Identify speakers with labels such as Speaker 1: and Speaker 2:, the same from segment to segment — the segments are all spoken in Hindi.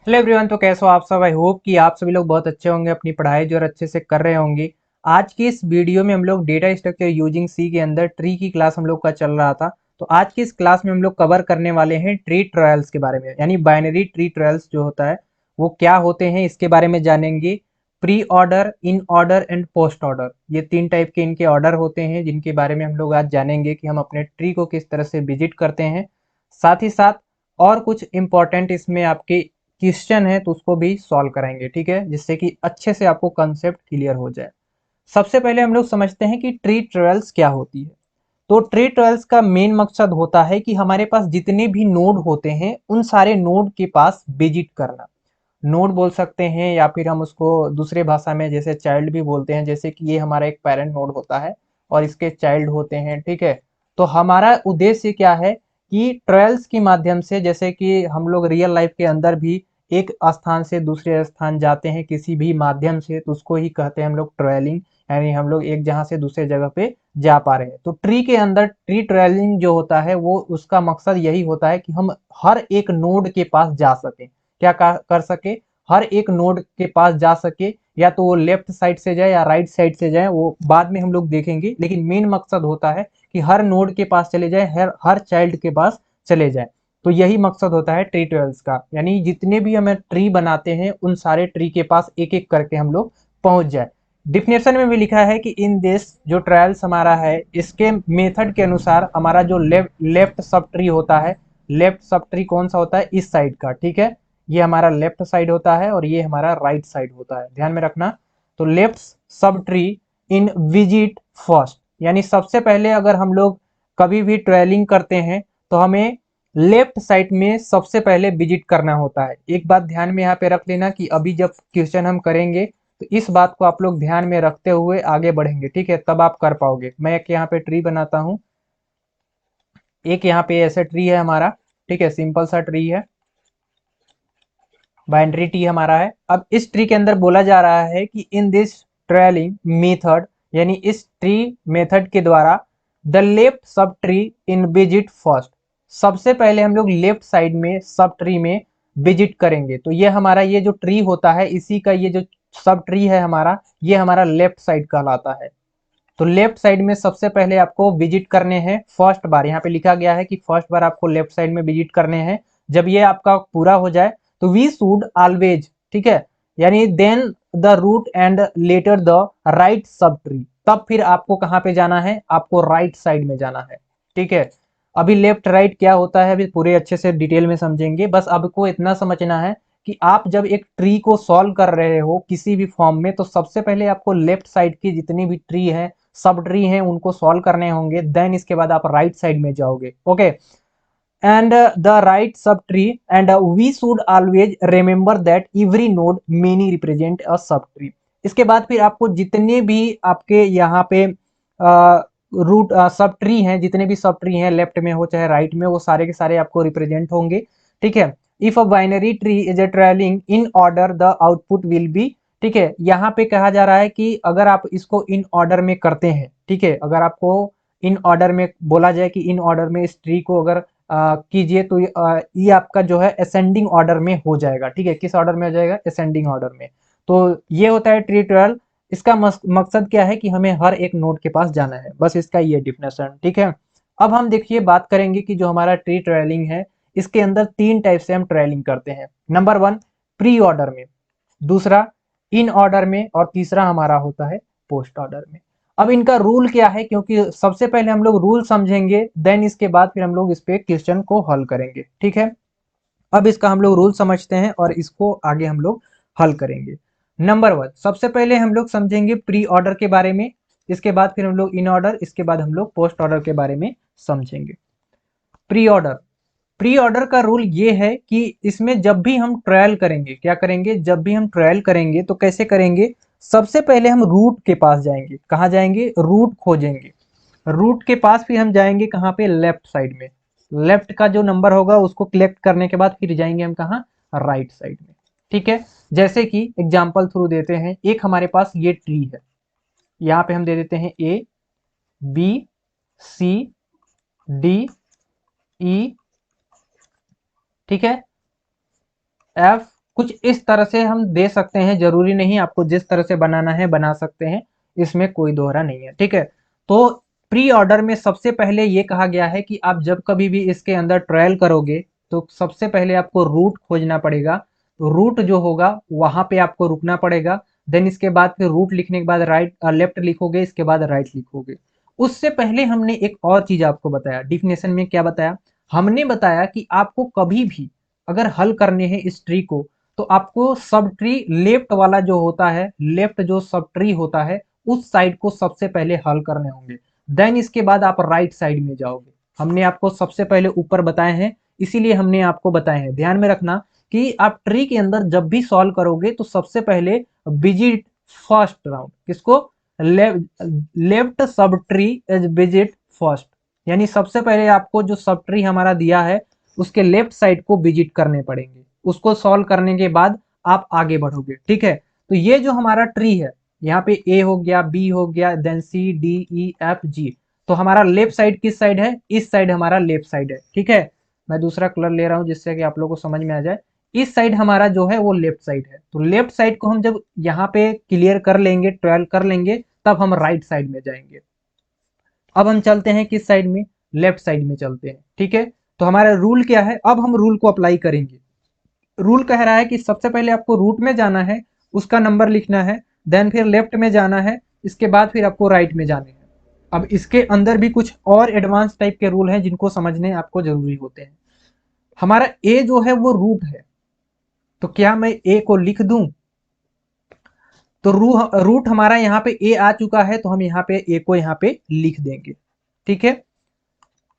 Speaker 1: Hello everyone. तो कैसे हो आप सब? आई होप कि आप सभी लोग बहुत अच्छे होंगे, अपनी पढ़ाई जो है अच्छे से कर रहे होंगे। आज की इस वीडियो में हम लोग डेटा स्ट्रक्चर यूजिंग सी के अंदर ट्री की क्लास हम लोग का चल रहा था। तो आज की इस क्लास में हम लोग कवर करने वाले हैं ट्री ट्रायल्स के बारे में, यानी बाइनरी ट्री ट्रायल्स जो होता है वो क्या होते हैं इसके बारे में जानेंगे। Pre order, in order and post order, ये तीन टाइप के इनके ऑर्डर होते हैं जिनके बारे में हम लोग आज जानेंगे कि हम अपने ट्री को किस तरह से विजिट करते हैं। साथ ही साथ और कुछ इंपॉर्टेंट इसमें आपके क्वेश्चन है तो उसको भी सॉल्व कराएंगे, ठीक है, जिससे कि अच्छे से आपको कंसेप्ट क्लियर हो जाए। सबसे पहले हम लोग समझते हैं कि ट्री ट्रायल्स क्या होती है। तो ट्री ट्रायल्स का मेन मकसद होता है कि हमारे पास जितने भी नोड होते हैं उन सारे नोड के पास विजिट करना। नोड बोल सकते हैं या फिर हम उसको दूसरे भाषा में जैसे चाइल्ड भी बोलते हैं, जैसे कि ये हमारा एक पेरेंट नोड होता है और इसके चाइल्ड होते हैं, ठीक है। तो हमारा उद्देश्य क्या है कि ट्रायल्स के माध्यम से, जैसे कि हम लोग रियल लाइफ के अंदर भी एक स्थान से दूसरे स्थान जाते हैं किसी भी माध्यम से, तो उसको ही कहते हैं हम लोग ट्रायलिंग, यानी हम लोग एक जगह से दूसरे जगह पे जा पा रहे हैं। तो ट्री के अंदर ट्री ट्रायलिंग जो होता है वो उसका मकसद यही होता है कि हम हर एक नोड के पास जा सके। क्या कर सके? हर एक नोड के पास जा सके, या तो वो लेफ्ट साइड से जाए या राइट साइड से जाए, वो बाद में हम लोग देखेंगे, लेकिन मेन मकसद होता है कि हर नोड के पास चले जाए, हर चाइल्ड के पास चले जाए। तो यही मकसद होता है ट्री ट्रायल्स का, यानी जितने भी हमें ट्री बनाते हैं उन सारे ट्री के पास एक एक करके हम लोग पहुंच जाए। डिफिनेशन में भी लिखा है कि इन दिस, जो ट्रायल्स हमारा है इसके मेथड के अनुसार हमारा जो लेफ्ट सब ट्री होता है, लेफ्ट सब ट्री कौन सा होता है? इस साइड का, ठीक है। ये हमारा लेफ्ट साइड होता है और ये हमारा राइट साइड होता है, ध्यान में रखना। तो left sub tree in visit first, यानी सबसे पहले अगर हम लोग कभी भी ट्रेलिंग करते हैं तो हमें लेफ्ट साइड में सबसे पहले विजिट करना होता है। एक बात ध्यान में यहाँ पे रख लेना कि अभी जब क्वेश्चन हम करेंगे तो इस बात को आप लोग ध्यान में रखते हुए आगे बढ़ेंगे, ठीक है, तब आप कर पाओगे। मैं एक यहाँ पे ट्री बनाता हूँ, एक यहाँ पे ऐसे ट्री है हमारा, ठीक है, सिंपल सा ट्री है, बाइनरी ट्री हमारा है। अब इस ट्री के अंदर बोला जा रहा है कि इन दिस ट्रेलिंग मेथड, यानी इस ट्री मेथड के द्वारा the left sub tree in visit first, सबसे पहले हम लोग लेफ्ट साइड में सब ट्री में विजिट करेंगे। तो ये हमारा ये जो ट्री होता है इसी का ये जो सब ट्री है हमारा, ये हमारा लेफ्ट साइड कहलाता है। तो लेफ्ट साइड में सबसे पहले आपको विजिट करने हैं फर्स्ट बार, यहाँ पे लिखा गया है कि फर्स्ट बार आपको लेफ्ट साइड में विजिट करने हैं। जब ये आपका पूरा हो जाए तो वी शुड ऑलवेज, ठीक है, यानी then the root and later the right subtree, तब फिर आपको कहाँ पे जाना है? आपको राइट साइड में जाना है, ठीक है। अभी लेफ्ट राइट क्या होता है अभी पूरे अच्छे से डिटेल में समझेंगे, बस आपको इतना समझना है कि आप जब एक ट्री को सॉल्व कर रहे हो किसी भी फॉर्म में तो सबसे पहले आपको लेफ्ट साइड की जितनी भी ट्री है, सब ट्री हैं, उनको सॉल्व करने होंगे, देन इसके बाद आप राइट साइड में जाओगे, okay. And the right subtree, and we should always remember that every node many represent a subtree. इसके बाद फिर आपको जितने भी आपके यहाँ पे रूट सब ट्री हैं, जितने भी सब ट्री हैं लेफ्ट में हो चाहे राइट में, वो सारे के सारे आपको रिप्रेजेंट होंगे, ठीक है। If a binary tree is a travelling in order the output will be, ठीक है। यहाँ पे कहा जा रहा है कि अगर आप इसको इन ऑर्डर में करते हैं, ठीक है, अगर आपको इन ऑर्डर में बोला जाए कि इन ऑर्डर में इस ट्री को अगर कीजिए तो ये आपका जो है असेंडिंग ऑर्डर में हो जाएगा, ठीक है। किस ऑर्डर में हो जाएगा? असेंडिंग ऑर्डर में। तो ये होता है ट्री ट्रायल। इसका मकसद क्या है कि हमें हर एक नोड के पास जाना है, बस इसका ये डिफिनेशन, ठीक है। अब हम देखिए बात करेंगे कि जो हमारा ट्री ट्रायलिंग है इसके अंदर तीन टाइप से हम ट्रायलिंग करते हैं। नंबर वन, प्री ऑर्डर में, दूसरा इन ऑर्डर में, और तीसरा हमारा होता है पोस्ट ऑर्डर में। अब इनका रूल क्या है, क्योंकि सबसे पहले हम लोग रूल समझेंगे, देन इसके बाद फिर हम लोग इस पे क्वेश्चन को हल करेंगे, ठीक है। अब इसका हम लोग रूल समझते हैं और इसको आगे हम लोग हल करेंगे। नंबर वन, सबसे पहले हम लोग समझेंगे प्री ऑर्डर के बारे में, इसके बाद फिर हम लोग इन ऑर्डर, इसके बाद हम लोग पोस्ट ऑर्डर के बारे में समझेंगे। प्री ऑर्डर, प्री ऑर्डर का रूल ये है कि इसमें जब भी हम ट्रायल करेंगे, क्या करेंगे? जब भी हम ट्रायल करेंगे तो कैसे करेंगे? सबसे पहले हम रूट के पास जाएंगे। कहाँ जाएंगे? रूट खोजेंगे। रूट के पास फिर हम जाएंगे कहाँ पे? लेफ्ट साइड में। लेफ्ट का जो नंबर होगा उसको कलेक्ट करने के बाद फिर जाएंगे हम कहाँ? राइट साइड में, ठीक है। जैसे कि एग्जाम्पल थ्रू देते हैं, एक हमारे पास ये ट्री है, यहाँ पे हम दे देते हैं ए, बी, सी, डी, ई, ठीक है, एफ कुछ इस तरह से हम दे सकते हैं, जरूरी नहीं, आपको जिस तरह से बनाना है बना सकते हैं, इसमें कोई दोहरा नहीं है। ठीक है, तो प्री ऑर्डर में सबसे पहले ये कहा गया है कि आप जब कभी भी इसके अंदर ट्रायल करोगे तो सबसे पहले आपको रूट खोजना पड़ेगा। तो रूट जो होगा वहां पे आपको रुकना पड़ेगा। देन इसके बाद फिर रूट लिखने के बाद राइट लेफ्ट लिखोगे, इसके बाद राइट लिखोगे। उससे पहले हमने एक और चीज आपको बताया, डिफिनेशन में क्या बताया, हमने बताया कि आपको कभी भी अगर हल करने हैं इस ट्री को, तो आपको सब ट्री लेफ्ट वाला जो होता है, लेफ्ट जो सब ट्री होता है उस साइड को सबसे पहले हल करने होंगे। देन इसके बाद आप राइट साइड में जाओगे। हमने आपको सबसे पहले ऊपर बताए हैं, इसीलिए हमने आपको बताए हैं। ध्यान में रखना कि आप ट्री के अंदर जब भी सॉल्व करोगे तो सबसे पहले विजिट फर्स्ट राउंड किसको, left sub tree is visit first, यानी सबसे पहले आपको जो सब ट्री हमारा दिया है उसके लेफ्ट साइड को विजिट करने पड़ेंगे। उसको सॉल्व करने के बाद आप आगे बढ़ोगे। ठीक है, तो ये जो हमारा ट्री है, यहाँ पे ए हो गया, बी हो गया, देन सी, डी, ई, एफ, जी। तो हमारा लेफ्ट साइड किस साइड है, इस साइड हमारा लेफ्ट साइड है। ठीक है, मैं दूसरा कलर ले रहा हूं जिससे कि आप लोगों को समझ में आ जाए। इस साइड हमारा जो है वो लेफ्ट साइड है। तो लेफ्ट साइड को हम जब यहाँ पे क्लियर कर लेंगे, ट्रायल कर लेंगे, तब हम राइट साइड में जाएंगे। अब हम चलते हैं किस साइड में, लेफ्ट साइड में चलते हैं। ठीक है, तो हमारा रूल क्या है, अब हम रूल को अप्लाई करेंगे। रूल कह रहा है कि सबसे पहले आपको रूट में जाना है, उसका नंबर लिखना है, देन फिर लेफ्ट में जाना है, इसके बाद फिर आपको राइट में जाने हैं। अब इसके अंदर भी कुछ और एडवांस टाइप के रूल हैं जिनको समझने आपको जरूरी होते हैं। हमारा ए जो है वो रूट है, तो क्या मैं ए को लिख दूं, तो रूट हमारा यहाँ पे ए आ चुका है, तो हम यहाँ पे ए को यहाँ पे लिख देंगे। ठीक है,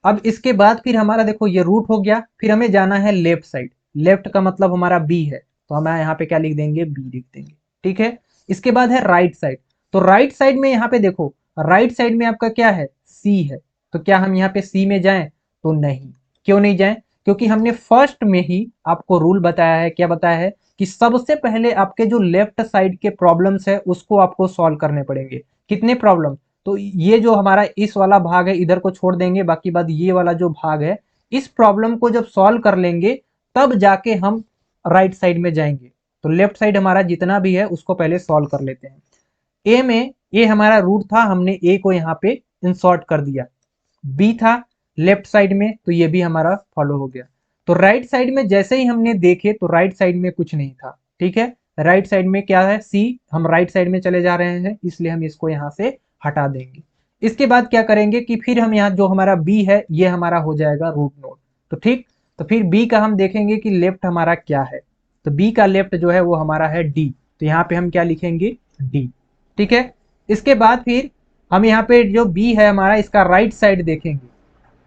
Speaker 1: अब इसके बाद फिर हमारा देखो ये रूट हो गया, फिर हमें जाना है लेफ्ट साइड। लेफ्ट का मतलब हमारा बी है, तो हम यहाँ पे क्या लिख देंगे, बी लिख देंगे। ठीक है, इसके बाद है राइट साइड। तो राइट साइड में यहाँ पे देखो, राइट साइड में आपका क्या है, सी है। तो क्या हम यहाँ पे सी में जाएं, तो नहीं। क्यों नहीं जाएं, क्योंकि हमने फर्स्ट में ही आपको रूल बताया है, क्या बताया है कि सबसे पहले आपके जो लेफ्ट साइड के प्रॉब्लम्स है उसको आपको सॉल्व करने पड़ेंगे। कितने प्रॉब्लम, तो ये जो हमारा इस वाला भाग है इधर को छोड़ देंगे, बाकी बाद ये वाला जो भाग है, इस प्रॉब्लम को जब सॉल्व कर लेंगे तब जाके हम राइट साइड में जाएंगे। तो लेफ्ट साइड हमारा जितना भी है उसको पहले सॉल्व कर लेते हैं। ए में, ए हमारा रूट था, हमने ए को यहाँ पे इंसर्ट कर दिया। बी था लेफ्ट साइड में, तो ये भी हमारा फॉलो हो गया। तो राइट साइड में जैसे ही हमने देखे तो राइट साइड में कुछ नहीं था। ठीक है, राइट साइड में क्या है, सी, हम राइट साइड में चले जा रहे हैं, इसलिए हम इसको यहाँ से हटा देंगे। इसके बाद क्या करेंगे कि फिर हम यहाँ जो हमारा बी है ये हमारा हो जाएगा रूट नोड। तो ठीक, तो फिर बी का हम देखेंगे कि लेफ्ट हमारा क्या है। तो बी का लेफ्ट जो है वो हमारा है डी, तो यहाँ पे हम क्या लिखेंगे, डी। ठीक है, इसके बाद फिर हम यहाँ पे जो बी है हमारा, इसका राइट साइड देखेंगे।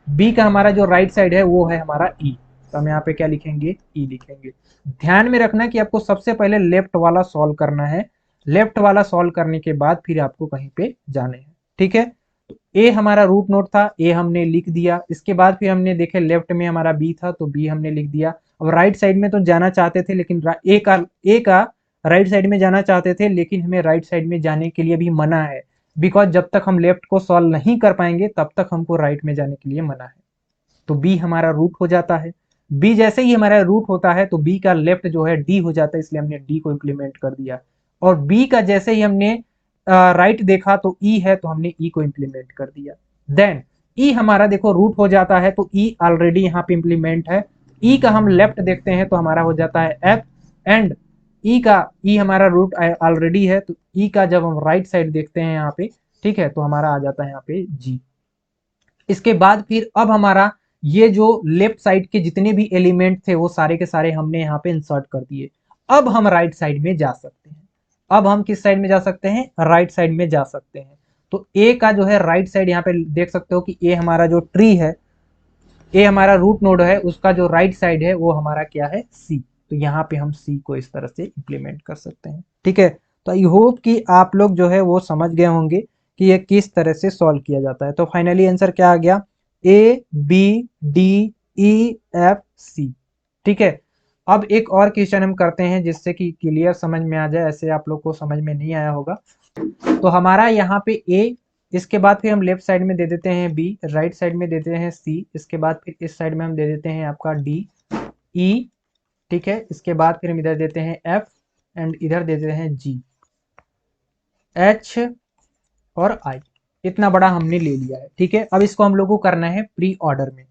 Speaker 1: बी का हमारा जो राइट साइड है वो है हमारा ई, तो हम यहाँ पे क्या लिखेंगे, ई लिखेंगे। ध्यान में रखना कि आपको सबसे पहले लेफ्ट वाला सॉल्व करना है, लेफ्ट वाला सॉल्व करने के बाद फिर आपको कहीं पे जाने हैं। ठीक है, तो ए हमारा रूट नोड था, ए हमने लिख दिया। इसके बाद फिर हमने देखे लेफ्ट में हमारा बी था, तो बी हमने लिख दिया। अब राइट साइड में तो जाना चाहते थे, लेकिन ए का राइट साइड में जाना चाहते थे, लेकिन हमें राइट साइड में जाने के लिए भी मना है, बिकॉज जब तक हम लेफ्ट को सॉल्व नहीं कर पाएंगे तब तक हमको राइट में जाने के लिए मना है। तो बी हमारा रूट हो जाता है। बी जैसे ही हमारा रूट होता है तो बी का लेफ्ट जो है डी हो जाता है, इसलिए हमने डी को इंप्लीमेंट कर दिया। और बी का जैसे ही हमने राइट देखा तो ई है, तो हमने ई को इंप्लीमेंट कर दिया। देन ई हमारा देखो रूट हो जाता है, तो ई ऑलरेडी यहाँ पे इंप्लीमेंट है। ई का हम लेफ्ट देखते हैं तो हमारा हो जाता है एफ, एंड ई हमारा रूट ऑलरेडी है, तो ई का जब हम राइट साइड देखते हैं यहाँ पे, ठीक है, तो हमारा आ जाता है यहाँ पे जी। इसके बाद फिर अब हमारा ये जो लेफ्ट साइड के जितने भी एलिमेंट थे वो सारे के सारे हमने यहाँ पे इंसर्ट कर दिए। अब हम राइट साइड में जा सकते हैं। अब हम किस साइड में जा सकते हैं, राइट साइड में जा सकते हैं। तो ए का जो है राइट साइड यहाँ पे देख सकते हो कि ए हमारा जो ट्री है, ए हमारा रूट नोड है, उसका जो राइट साइड है वो हमारा क्या है, सी। तो यहाँ पे हम सी को इस तरह से इंप्लीमेंट कर सकते हैं। ठीक है, तो आई होप कि आप लोग जो है वो समझ गए होंगे कि ये किस तरह से सॉल्व किया जाता है। तो फाइनली आंसर क्या आ गया, A B D E F C. ठीक है, अब एक और क्वेश्चन हम करते हैं जिससे कि क्लियर समझ में आ जाए, ऐसे आप लोग को समझ में नहीं आया होगा। तो हमारा यहाँ पे ए, इसके बाद फिर हम लेफ्ट साइड में दे देते हैं बी, राइट साइड में देते हैं सी, इसके बाद फिर इस साइड में हम दे देते हैं आपका डी ई। ठीक है। इसके बाद फिर हम इधर देते हैं F एंड इधर देते हैं G, H और I। इतना बड़ा हमने ले लिया है, ठीक है। अब इसको हम लोग को करना है प्री ऑर्डर में।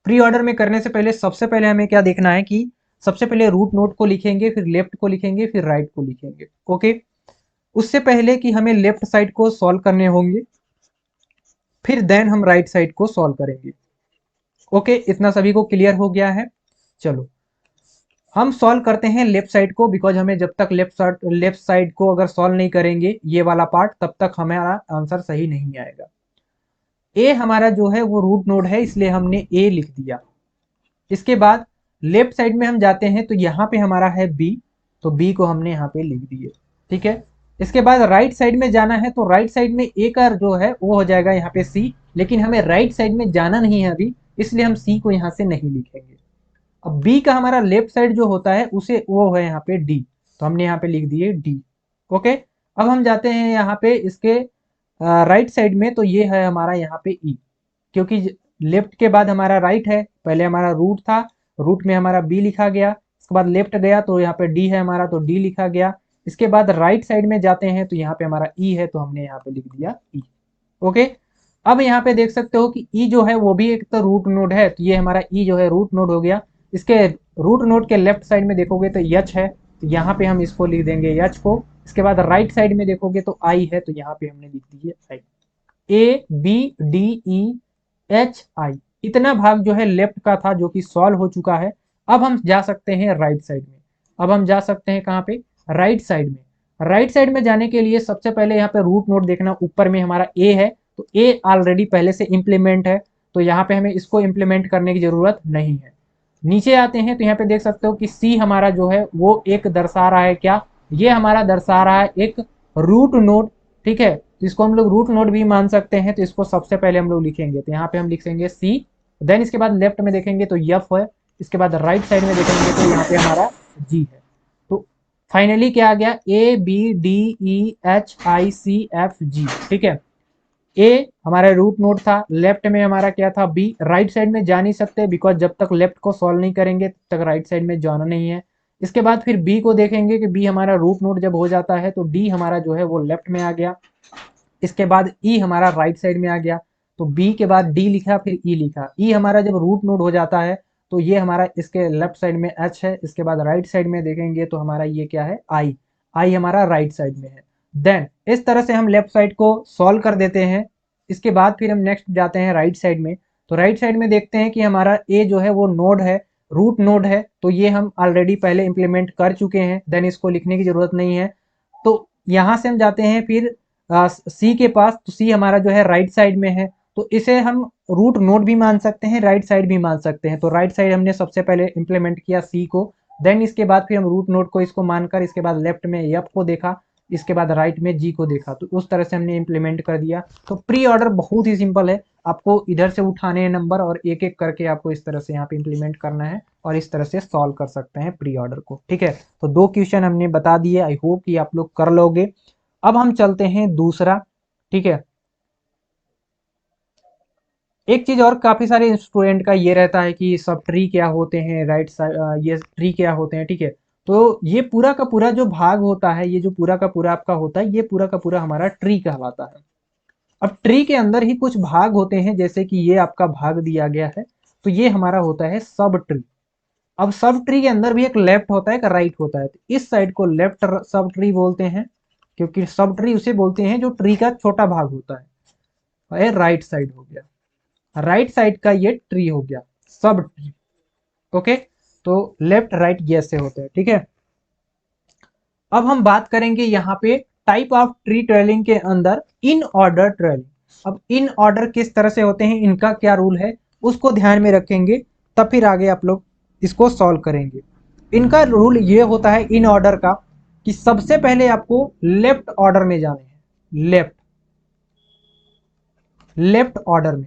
Speaker 1: प्री ऑर्डर में करने से पहले सबसे पहले हमें क्या देखना है कि सबसे पहले रूट नोड को लिखेंगे, फिर लेफ्ट को लिखेंगे, फिर राइट को लिखेंगे। ओके, उससे पहले कि हमें लेफ्ट साइड को सॉल्व करने होंगे, फिर देन हम राइट साइड को सॉल्व करेंगे। ओके, इतना सभी को क्लियर हो गया है। चलो हम सॉल्व करते हैं लेफ्ट साइड को, बिकॉज हमें जब तक लेफ्ट साइड को अगर सॉल्व नहीं करेंगे ये वाला पार्ट, तब तक हमारा आंसर सही नहीं आएगा। ए हमारा जो है वो रूट नोड है, इसलिए हमने ए लिख दिया। इसके बाद लेफ्ट साइड में हम जाते हैं तो यहाँ पे हमारा है बी, तो बी को हमने यहाँ पे लिख दिए, ठीक है। इसके बाद राइट साइड में जाना है, तो राइट साइड में ए का जो है वो हो जाएगा यहाँ पे सी, लेकिन हमें राइट साइड में जाना नहीं है अभी, इसलिए हम सी को यहाँ से नहीं लिखेंगे। अब बी का हमारा लेफ्ट साइड जो होता है उसे वो है यहाँ पे डी, तो हमने यहाँ पे लिख दिए डी। ओके, अब हम जाते हैं यहाँ पे इसके राइट साइड में, तो ये है हमारा यहाँ पे ई, क्योंकि लेफ्ट के बाद हमारा राइट है, पहले हमारा रूट था, रूट में हमारा बी लिखा गया, इसके बाद लेफ्ट गया तो यहाँ पे डी है हमारा, तो डी लिखा गया। इसके बाद राइट साइड में जाते हैं तो यहाँ पे हमारा ई है, तो हमने यहाँ पे लिख दिया ई। ओके, अब यहाँ पे देख सकते हो कि ई जो है वो भी एक तो रूट नोड है, तो ये हमारा ई जो है रूट नोड हो गया। इसके रूट नोड के लेफ्ट साइड में देखोगे तो एच है, तो यहाँ पे हम इसको लिख देंगे एच को। इसके बाद राइट साइड में देखोगे तो आई है, तो यहाँ पे हमने लिख दी है I. A B D E H I, इतना भाग जो है लेफ्ट का था जो कि सॉल्व हो चुका है। अब हम जा सकते हैं राइट साइड में। अब हम जा सकते हैं कहाँ पे, राइट साइड में। राइट साइड में जाने के लिए सबसे पहले यहाँ पे रूट नोड देखना, ऊपर में हमारा ए है, तो ए ऑलरेडी पहले से इंप्लीमेंट है, तो यहाँ पे हमें इसको इंप्लीमेंट करने की जरूरत नहीं है। नीचे आते हैं तो यहाँ पे देख सकते हो कि सी हमारा जो है वो एक दर्शा रहा है, क्या ये हमारा दर्शा रहा है एक रूट नोड, ठीक है। तो इसको हम लोग रूट नोड भी मान सकते हैं, तो इसको सबसे पहले हम लोग लिखेंगे, तो यहाँ पे हम लिखेंगे सी, देन इसके बाद लेफ्ट में देखेंगे तो एफ है, इसके बाद राइट साइड में देखेंगे तो यहाँ पे हमारा जी है। तो फाइनली क्या आ गया, A B D E H I C F G, ठीक है। ए हमारा रूट नोड था, लेफ्ट में हमारा क्या था बी, राइट साइड में जा नहीं सकते बिकॉज जब तक लेफ्ट को सॉल्व नहीं करेंगे तब तक राइट साइड में जाना नहीं है। इसके बाद फिर बी को देखेंगे कि बी हमारा रूट नोड जब हो जाता है तो डी हमारा जो है वो लेफ्ट में आ गया। इसके बाद ई हमारा राइट साइड में आ गया, तो बी के बाद डी लिखा फिर ई लिखा। ई हमारा जब रूट नोड हो जाता है तो ये हमारा इसके लेफ्ट साइड में एच है, इसके बाद राइट साइड में देखेंगे तो हमारा ये क्या है आई, आई हमारा राइट साइड में है। देन इस तरह से हम लेफ्ट साइड को सॉल्व कर देते हैं। इसके बाद फिर हम नेक्स्ट जाते हैं राइट साइड में, तो राइट साइड में देखते हैं कि हमारा ए जो है वो नोड है, रूट नोड है, तो ये हम ऑलरेडी पहले इंप्लीमेंट कर चुके हैं, देन इसको लिखने की जरूरत नहीं है। तो यहाँ से हम जाते हैं फिर सी के पास, तो सी हमारा जो है राइट साइड में है, तो इसे हम रूट नोड भी मान सकते हैं, राइट साइड भी मान सकते हैं। तो राइट साइड हमने सबसे पहले इंप्लीमेंट किया सी को, देन इसके बाद फिर हम रूट नोड को इसको मानकर इसके बाद लेफ्ट में एफ को देखा, इसके बाद राइट में जी को देखा, तो उस तरह से हमने इंप्लीमेंट कर दिया। तो प्री ऑर्डर बहुत ही सिंपल है, आपको इधर से उठाने हैं नंबर और एक एक करके आपको इस तरह से यहाँ पे इंप्लीमेंट करना है और इस तरह से सॉल्व कर सकते हैं प्री ऑर्डर को, ठीक है। तो 2 क्वेश्चन हमने बता दिए, आई होप कि आप लोग कर लोगे। अब हम चलते हैं दूसरा, ठीक है। एक चीज और काफी सारे स्टूडेंट का ये रहता है कि सब ट्री क्या होते हैं, राइट साइड ये ट्री क्या होते हैं, ठीक है। तो ये पूरा का पूरा जो भाग होता है, ये जो पूरा का पूरा आपका होता है, ये पूरा का पूरा हमारा ट्री कहलाता है। अब ट्री के अंदर ही कुछ भाग होते हैं, जैसे कि ये आपका भाग दिया गया है, तो ये हमारा होता है सब ट्री। अब सब ट्री के अंदर भी एक लेफ्ट होता है, एक राइट होता है, तो इस साइड को लेफ्ट सब ट्री बोलते हैं, क्योंकि सब ट्री उसे बोलते हैं जो ट्री का छोटा भाग होता है। और ये राइट साइड हो गया, राइट साइड का ये ट्री हो गया सब ट्री। ओके, तो लेफ्ट राइट ये ऐसे होते हैं, ठीक है। अब हम बात करेंगे यहाँ पे टाइप ऑफ ट्री ट्रेलिंग के अंदर इन ऑर्डर ट्रेलिंग। अब इन ऑर्डर किस तरह से होते हैं, इनका क्या रूल है, उसको ध्यान में रखेंगे, तब फिर आगे आप लोग इसको सॉल्व करेंगे। इनका रूल ये होता है इन ऑर्डर का कि सबसे पहले आपको लेफ्ट ऑर्डर में जाने हैं, लेफ्ट लेफ्ट ऑर्डर में।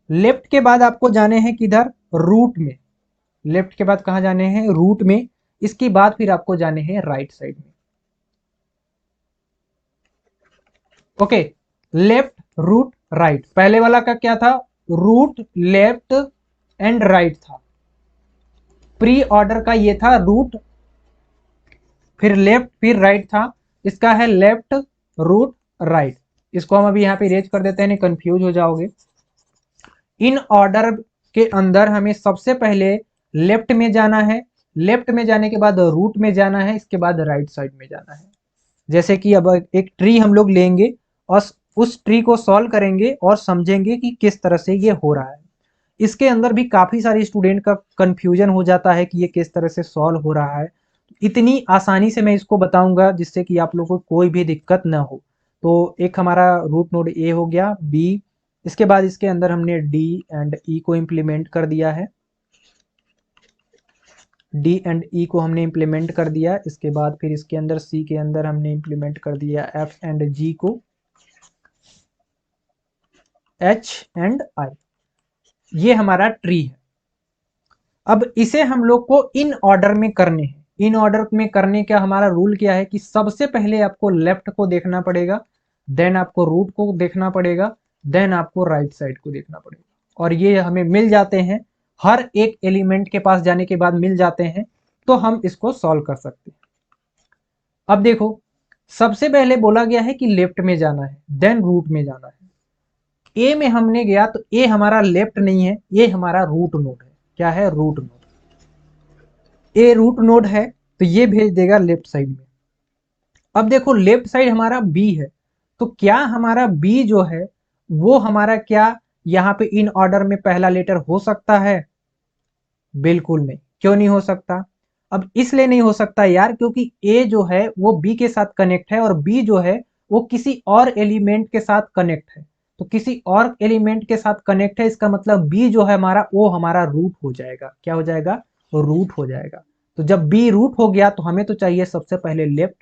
Speaker 1: लेफ्ट के बाद आपको जाने हैं किधर, रूट में। लेफ्ट के बाद कहां जाने हैं, रूट में। इसके बाद फिर आपको जाने हैं राइट साइड में। ओके, लेफ्ट रूट राइट, पहले वाला का क्या था, रूट लेफ्ट एंड राइट था। प्री ऑर्डर का ये था रूट, फिर लेफ्ट फिर राइट था, इसका है लेफ्ट रूट राइट। इसको हम अभी यहाँ पे इरेज कर देते हैं, नहीं कंफ्यूज हो जाओगे। इन ऑर्डर के अंदर हमें सबसे पहले लेफ्ट में जाना है, लेफ्ट में जाने के बाद रूट में जाना है, इसके बाद राइट साइड में जाना है। जैसे कि अब एक ट्री हम लोग लेंगे और उस ट्री को सॉल्व करेंगे और समझेंगे कि किस तरह से ये हो रहा है। इसके अंदर भी काफ़ी सारे स्टूडेंट का कंफ्यूजन हो जाता है कि ये किस तरह से सॉल्व हो रहा है। इतनी आसानी से मैं इसको बताऊंगा जिससे कि आप लोगों को कोई भी दिक्कत ना हो। तो एक हमारा रूट नोड ए हो गया, बी, इसके बाद इसके अंदर हमने डी एंड ई को इम्प्लीमेंट कर दिया है, डी एंड ई को हमने इम्प्लीमेंट कर दिया। इसके बाद फिर इसके अंदर सी के अंदर हमने इम्प्लीमेंट कर दिया एफ एंड जी को, एच एंड आई। ये हमारा ट्री है। अब इसे हम लोग को इन ऑर्डर में करने हैं। इन ऑर्डर में करने का हमारा रूल क्या है कि सबसे पहले आपको लेफ्ट को देखना पड़ेगा, देन आपको रूट को देखना पड़ेगा, देन आपको राइट साइड को देखना पड़ेगा। और ये हमें मिल जाते हैं, हर एक एलिमेंट के पास जाने के बाद मिल जाते हैं, तो हम इसको सॉल्व कर सकते हैं। अब देखो, सबसे पहले बोला गया है कि लेफ्ट में जाना है, देन रूट में जाना है। ए में हमने गया तो ए हमारा लेफ्ट नहीं है, ये हमारा रूट नोड है। क्या है? Root node. A root node है तो ये भेज देगा लेफ्ट साइड में। अब देखो लेफ्ट साइड हमारा बी है, तो क्या हमारा बी जो है वो हमारा क्या यहाँ पे इन ऑर्डर में पहला लेटर हो सकता है? बिल्कुल नहीं। क्यों नहीं हो सकता? अब इसलिए नहीं हो सकता यार, क्योंकि ए जो है वो बी के साथ कनेक्ट है और बी जो है वो किसी और एलिमेंट के साथ कनेक्ट है। तो किसी और एलिमेंट के साथ कनेक्ट है, इसका मतलब बी जो है हमारा वो हमारा रूट हो जाएगा। क्या हो जाएगा? वो रूट हो जाएगा। तो जब बी रूट हो गया तो हमें तो चाहिए सबसे पहले लेफ्ट,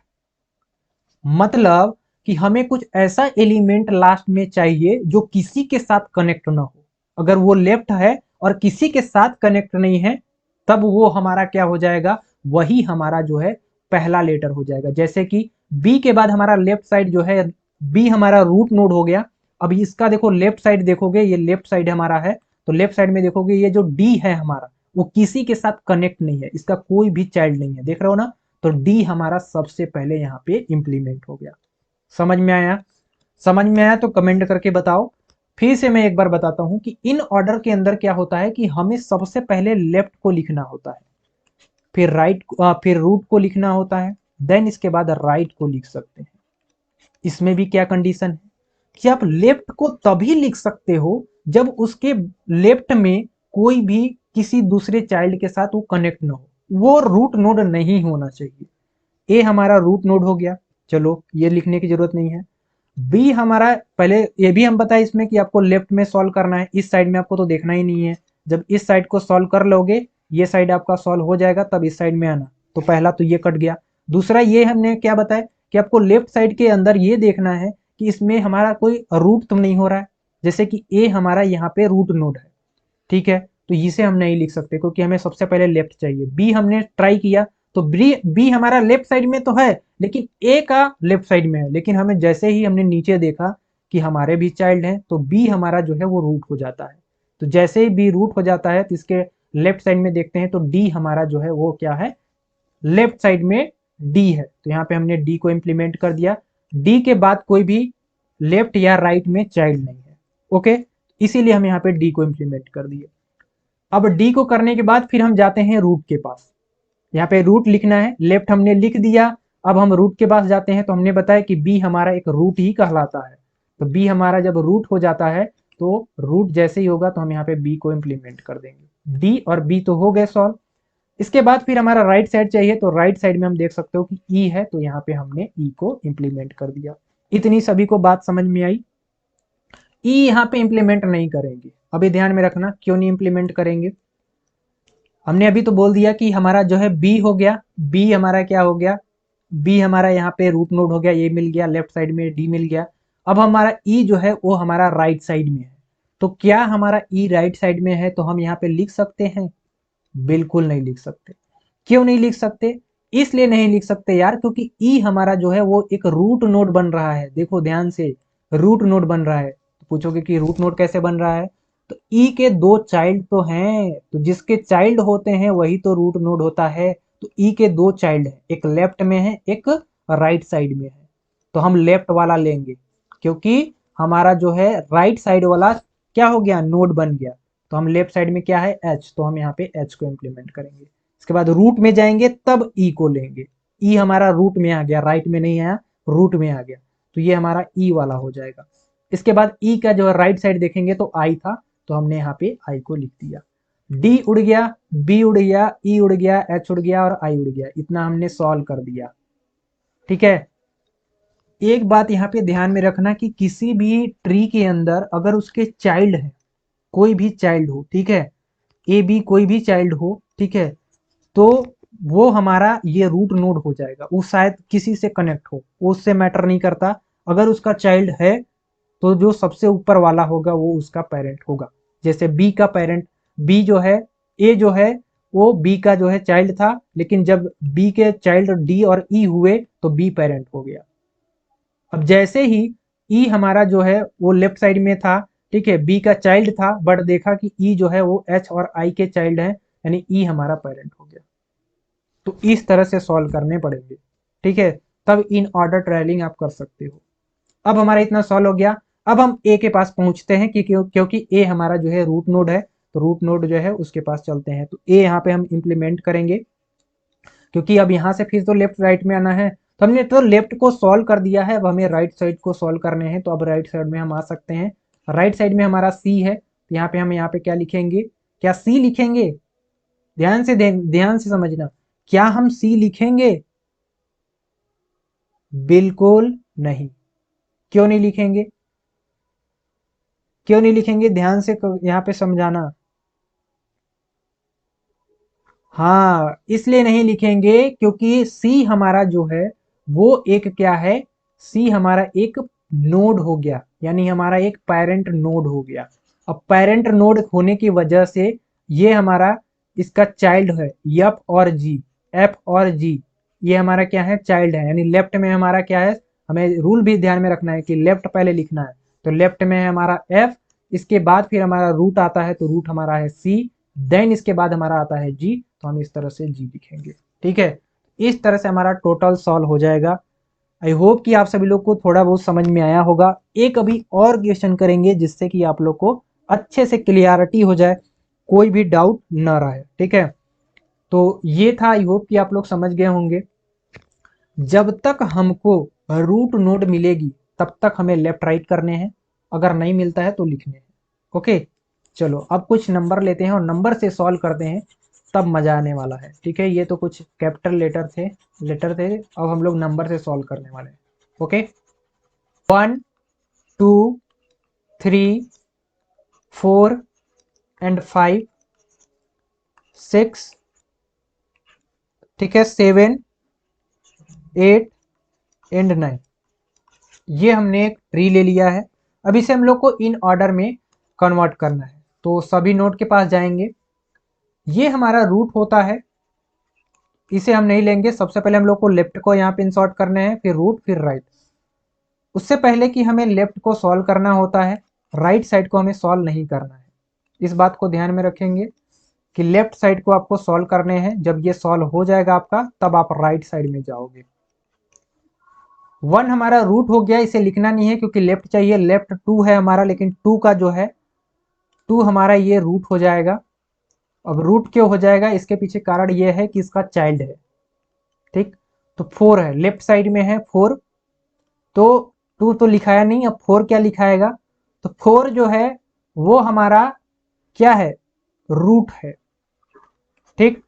Speaker 1: मतलब कि हमें कुछ ऐसा एलिमेंट लास्ट में चाहिए जो किसी के साथ कनेक्ट ना हो। अगर वो लेफ्ट है और किसी के साथ कनेक्ट नहीं है, तब वो हमारा क्या हो जाएगा? वही हमारा जो है पहला लेटर हो जाएगा। जैसे कि बी के बाद हमारा लेफ्ट साइड जो है, बी हमारा रूट नोड हो गया। अब इसका देखो लेफ्ट साइड देखोगे, ये लेफ्ट साइड हमारा है, तो लेफ्ट साइड में देखोगे ये जो डी है हमारा, वो किसी के साथ कनेक्ट नहीं है, इसका कोई भी चाइल्ड नहीं है। देख रहे हो ना? तो डी हमारा सबसे पहले यहाँ पे इंप्लीमेंट हो गया। समझ में आया? समझ में आया तो कमेंट करके बताओ। फिर से मैं एक बार बताता हूं कि इन ऑर्डर के अंदर क्या होता है कि हमें सबसे पहले लेफ्ट को लिखना होता है, फिर राइट, फिर रूट को लिखना होता है, देन इसके बाद राइट को लिख सकते हैं। इसमें भी क्या कंडीशन है कि आप लेफ्ट को तभी लिख सकते हो जब उसके लेफ्ट में कोई भी किसी दूसरे चाइल्ड के साथ वो कनेक्ट ना हो, वो रूट नोड नहीं होना चाहिए। ए हमारा रूट नोड हो गया, चलो ये लिखने की जरूरत नहीं है। बी हमारा, पहले ये भी हम बताए इसमें कि आपको लेफ्ट में सॉल्व करना है, इस साइड में आपको तो देखना ही नहीं है। जब इस साइड को सॉल्व कर लोगे, ये साइड आपका सॉल्व हो जाएगा, तब इस साइड में आना। तो पहला तो ये कट गया। दूसरा ये हमने क्या बताया कि आपको लेफ्ट साइड के अंदर ये देखना है कि इसमें हमारा कोई रूट तो नहीं हो रहा है। जैसे कि ए हमारा यहाँ पे रूट नोड है, ठीक है, तो इसे हम नहीं लिख सकते क्योंकि हमें सबसे पहले लेफ्ट चाहिए। बी हमने ट्राई किया तो बी हमारा लेफ्ट साइड में तो है, लेकिन ए का लेफ्ट साइड में है, लेकिन हमें जैसे ही हमने नीचे देखा कि हमारे भी चाइल्ड हैं, तो बी हमारा जो है वो रूट हो जाता है। तो जैसे ही बी रूट हो जाता है तो इसके लेफ्ट साइड में देखते हैं तो डी हमारा जो है वो क्या है? लेफ्ट साइड में डी है। तो यहाँ पे हमने डी को इंप्लीमेंट कर दिया। डी के बाद कोई भी लेफ्ट या राइट में चाइल्ड नहीं है, ओके, इसीलिए हम यहाँ पे डी को इंप्लीमेंट कर दिए। अब डी को करने के बाद फिर हम जाते हैं रूट के पास। यहाँ पे रूट लिखना है, लेफ्ट हमने लिख दिया। अब हम रूट के पास जाते हैं तो हमने बताया कि बी हमारा एक रूट ही कहलाता है। तो बी हमारा जब रूट हो जाता है तो रूट जैसे ही होगा तो हम यहाँ पे बी को इंप्लीमेंट कर देंगे। डी और बी तो हो गए सॉल्व। इसके बाद फिर हमारा राइट साइड चाहिए, तो राइट साइड में हम देख सकते हो कि ई है, तो यहाँ पे हमने ई को इंप्लीमेंट कर दिया। इतनी सभी को बात समझ में आई? ई यहाँ पे इंप्लीमेंट नहीं करेंगे, अभी ध्यान में रखना क्यों नहीं इंप्लीमेंट करेंगे। हमने अभी तो बोल दिया कि हमारा जो है बी हो गया, बी हमारा क्या हो गया? बी हमारा यहाँ पे रूट नोड हो गया, ये मिल गया, लेफ्ट साइड में डी मिल गया। अब हमारा ई जो है वो हमारा राइट साइड में है, तो क्या हमारा ई राइट साइड में है तो हम यहाँ पे लिख सकते हैं? बिल्कुल नहीं लिख सकते। क्यों नहीं लिख सकते? इसलिए नहीं लिख सकते यार, क्योंकि ई हमारा जो है वो एक रूट नोड बन रहा है। देखो ध्यान से, रूट नोड बन रहा है। तो पूछोगे कि रूट नोड कैसे बन रहा है? तो ई के दो चाइल्ड तो हैं, तो जिसके चाइल्ड होते हैं वही तो रूट नोड होता है। तो ई के दो चाइल्ड हैं, एक लेफ्ट में है एक राइट साइड में है, तो हम लेफ्ट वाला लेंगे क्योंकि हमारा जो है राइट साइड वाला क्या हो गया, नोड बन गया। तो हम लेफ्ट साइड में क्या है, एच, तो हम यहाँ पे एच को इम्प्लीमेंट करेंगे। इसके बाद रूट में जाएंगे तब ई को लेंगे। ई हमारा रूट में आ गया, राइट में नहीं आया, रूट में आ गया, तो ये हमारा ई वाला हो जाएगा। इसके बाद ई का जो है राइट साइड देखेंगे तो आई था, तो हमने यहाँ पे आई को लिख दिया। डी उड़ गया, बी उड़ गया, ई उड़ गया, एच उड़ गया और आई उड़ गया। इतना हमने सॉल्व कर दिया। ठीक है, एक बात यहाँ पे ध्यान में रखना कि किसी भी ट्री के अंदर अगर उसके चाइल्ड है, कोई भी चाइल्ड हो, ठीक है, ए बी कोई भी चाइल्ड हो, ठीक है, तो वो हमारा ये रूट नोड हो जाएगा। वो शायद किसी से कनेक्ट हो, वो उससे मैटर नहीं करता। अगर उसका चाइल्ड है तो जो सबसे ऊपर वाला होगा वो उसका पेरेंट होगा। जैसे बी का पेरेंट, बी जो है, ए जो है वो बी का जो है चाइल्ड था, लेकिन जब बी के चाइल्ड डी और ई हुए तो बी पेरेंट हो गया। अब जैसे ही ई हमारा जो है वो लेफ्ट साइड में था, ठीक है, बी का चाइल्ड था, बट देखा कि ई जो है वो एच और आई के चाइल्ड है, यानी ई हमारा पेरेंट हो गया। तो इस तरह से सॉल्व करने पड़ेंगे, ठीक है, तब इन ऑर्डर ट्रायलिंग आप कर सकते हो। अब हमारा इतना सॉल्व हो गया। अब हम ए के पास पहुंचते हैं कि क्योंकि ए हमारा जो है रूट नोड है, तो रूट नोड जो है उसके पास चलते हैं। तो ए यहाँ पे हम इंप्लीमेंट करेंगे, क्योंकि अब यहाँ से फिर तो लेफ्ट राइट में आना है। तो हमने तो लेफ्ट को सॉल्व कर दिया है, अब हमें राइट साइड को सॉल्व करने हैं। तो अब राइट साइड में हम आ सकते हैं। राइट साइड में हमारा सी है, तो यहाँ पे हम यहाँ पे क्या लिखेंगे, क्या सी लिखेंगे? ध्यान से समझना, क्या हम सी लिखेंगे? बिल्कुल नहीं। क्यों नहीं लिखेंगे? क्यों नहीं लिखेंगे? ध्यान से यहाँ पे समझाना। हाँ, इसलिए नहीं लिखेंगे क्योंकि सी हमारा जो है वो एक क्या है, सी हमारा एक नोड हो गया, यानी हमारा एक पेरेंट नोड हो गया। अब पेरेंट नोड होने की वजह से ये हमारा इसका चाइल्ड है, एफ और जी, एफ और जी ये हमारा क्या है, चाइल्ड है। यानी लेफ्ट में हमारा क्या है, हमें रूल भी ध्यान में रखना है कि लेफ्ट पहले लिखना है। तो लेफ्ट में है हमारा एफ, इसके बाद फिर हमारा रूट आता है, तो रूट हमारा है सी, देन इसके बाद हमारा आता है जी, तो हम इस तरह से जी लिखेंगे। ठीक है, इस तरह से हमारा टोटल सॉल्व हो जाएगा। आई होप कि आप सभी लोग को थोड़ा बहुत समझ में आया होगा। एक अभी और क्वेश्चन करेंगे जिससे कि आप लोग को अच्छे से क्लियरिटी हो जाए, कोई भी डाउट ना रहे। ठीक है, तो ये था, आई होप कि आप लोग समझ गए होंगे। जब तक हमको रूट नोड मिलेगी तब तक हमें लेफ्ट राइट करने हैं, अगर नहीं मिलता है तो लिखने हैं। ओके, चलो अब कुछ नंबर लेते हैं और नंबर से सॉल्व करते हैं, तब मजा आने वाला है। ठीक है, ये तो कुछ कैपिटल लेटर थे, अब हम लोग नंबर से सॉल्व करने वाले हैं। ओके, 1 2 3 4 एंड 5 6, ठीक है, 7 8 एंड 9, ये हमने एक ट्री ले लिया है। अब इसे हम लोग को इन ऑर्डर में कन्वर्ट करना है, तो सभी नोड के पास जाएंगे। ये हमारा रूट होता है, इसे हम नहीं लेंगे। सबसे पहले हम लोग को लेफ्ट को यहाँ पे इंसर्ट करने हैं, फिर रूट, फिर राइट। उससे पहले कि हमें लेफ्ट को सॉल्व करना होता है, राइट साइड को हमें सॉल्व नहीं करना है। इस बात को ध्यान में रखेंगे कि लेफ्ट साइड को आपको सॉल्व करने हैं। जब ये सॉल्व हो जाएगा आपका, तब आप राइट साइड में जाओगे। 1 हमारा रूट हो गया, इसे लिखना नहीं है क्योंकि लेफ्ट चाहिए। लेफ्ट 2 है हमारा, लेकिन 2 का जो है 2 हमारा ये रूट हो जाएगा। अब रूट क्यों हो जाएगा, इसके पीछे कारण ये है कि इसका चाइल्ड है। ठीक, तो 4 है, लेफ्ट साइड में है 4, तो 2 तो लिखाया नहीं, अब 4 क्या लिखाएगा, तो 4 जो है वो हमारा क्या है, रूट है। ठीक,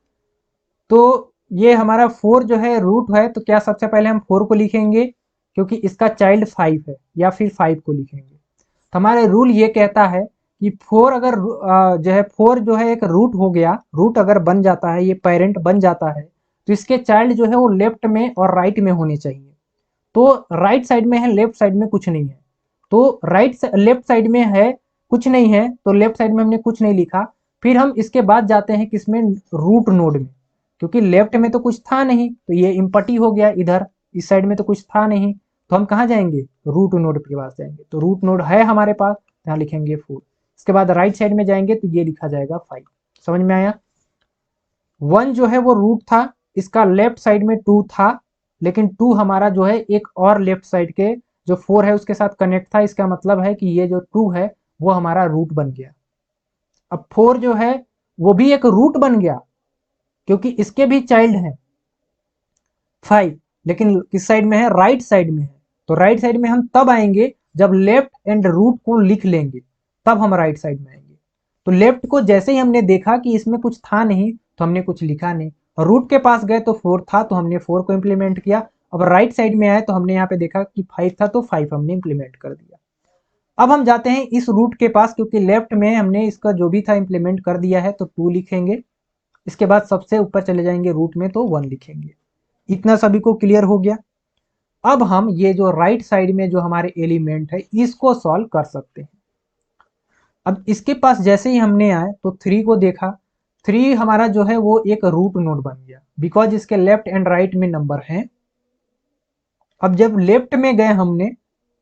Speaker 1: तो ये हमारा 4 जो है रूट है, तो क्या सबसे पहले हम 4 को लिखेंगे क्योंकि इसका चाइल्ड 5 है, या फिर 5 को लिखेंगे। तो हमारे रूल ये कहता है कि 4 अगर जो है 4 जो है एक रूट हो गया, रूट अगर बन जाता है, ये पेरेंट बन जाता है, तो इसके चाइल्ड जो है वो लेफ्ट में और राइट में होने चाहिए। तो राइट साइड में है, लेफ्ट साइड में कुछ नहीं है। तो लेफ्ट साइड में है, कुछ नहीं है, तो लेफ्ट साइड में हमने कुछ नहीं लिखा। फिर हम इसके बाद जाते हैं किसमें, रूट नोड में, क्योंकि लेफ्ट में तो कुछ था नहीं, तो ये इम्पटी हो गया इधर, इस साइड में तो कुछ था नहीं, तो हम कहाँ जाएंगे, रूट नोड के पास जाएंगे। तो रूट नोड है हमारे पास, यहाँ लिखेंगे 4। इसके बाद राइट साइड में जाएंगे तो ये लिखा जाएगा 5। समझ में आया? 1 जो है वो रूट था, इसका लेफ्ट साइड में 2 था, लेकिन 2 हमारा जो है एक और लेफ्ट साइड के जो 4 है उसके साथ कनेक्ट था। इसका मतलब है कि ये जो 2 है वो हमारा रूट बन गया। अब 4 जो है वो भी एक रूट बन गया, क्योंकि इसके भी चाइल्ड हैं 5, लेकिन किस साइड में है? राइट साइड में है। तो राइट साइड में हम तब आएंगे जब लेफ्ट एंड रूट को लिख लेंगे, तब हम राइट साइड में आएंगे। तो लेफ्ट को जैसे ही हमने देखा कि इसमें कुछ था नहीं तो हमने कुछ लिखा नहीं, और रूट के पास गए तो 4 था तो हमने 4 को इंप्लीमेंट किया। अब राइट साइड में आए तो हमने यहाँ पे देखा कि 5 था तो 5 हमने इंप्लीमेंट कर दिया। अब हम जाते हैं इस रूट के पास, क्योंकि लेफ्ट में हमने इसका जो भी था इंप्लीमेंट कर दिया है, तो 2 लिखेंगे। इसके बाद सबसे ऊपर चले जाएंगे रूट में तो 1 लिखेंगे। इतना सभी को क्लियर हो गया? अब हम ये जो राइट साइड में जो हमारे एलिमेंट है इसको सॉल्व कर सकते हैं। अब इसके पास जैसे ही हमने आए तो 3 को देखा, 3 हमारा जो है वो एक रूट नोड बन गया, बिकॉज इसके लेफ्ट एंड राइट में नंबर हैं। अब जब लेफ्ट में गए हमने,